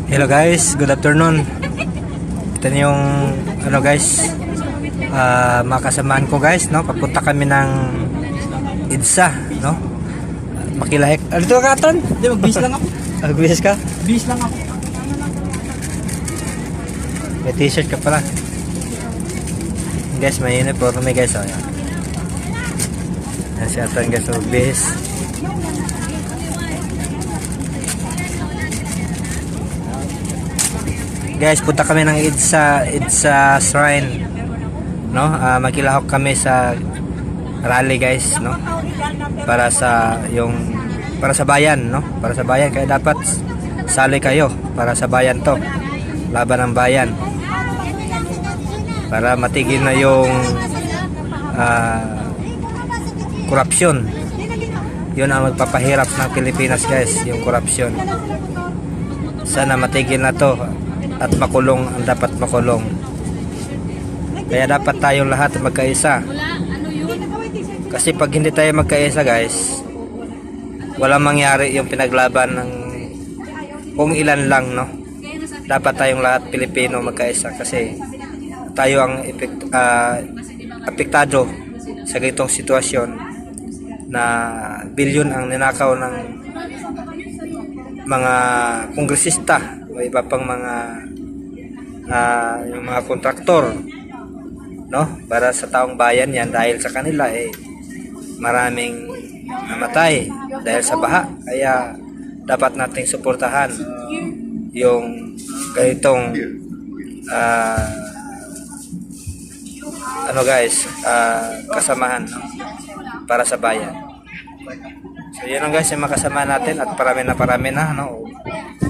Hello guys, good afternoon. Ito na yung ano guys, makasamaan ko guys, no? Papunta kami ng EDSA, no? Makilahik. Ano ito ka, Ton? Hindi, mag-bis lang ako. Magbihis ka? Bis lang ako. May t-shirt ka pala. Guys, may uniform guys, oh. Yan. Yan si Aton guys, magbihis. Guys, punta kami ng EDSA Shrine, no? Magkilahok kami sa rally guys, no? Para sa bayan, no? Para sa bayan, kaya dapat sali kayo para sa bayan to. Laban ng bayan. Para matigil na yung korupsyon. Yun ang magpapahirap ng Pilipinas guys, yung korupsyon. Sana matigil na to at makulong ang dapat makulong. Kaya dapat tayong lahat magkaisa. Kasi pag hindi tayo magkaisa guys, walang mangyari yung pinaglaban ng kung ilan lang, no? Dapat tayong lahat Pilipino magkaisa kasi tayo ang apektado sa ganitong sitwasyon na bilyon ang ninakaw ng mga kongresista o iba pang mga yung mga kontraktor, no? Para sa taong bayan yan, dahil sa kanila maraming namatay dahil sa baha. Kaya dapat nating suportahan yung ganitong kasamahan, no? Para sa bayan. So yun lang guys yung makasama natin at parami na, no?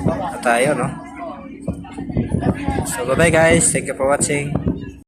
Na tayo, no? So bye bye guys, thank you for watching.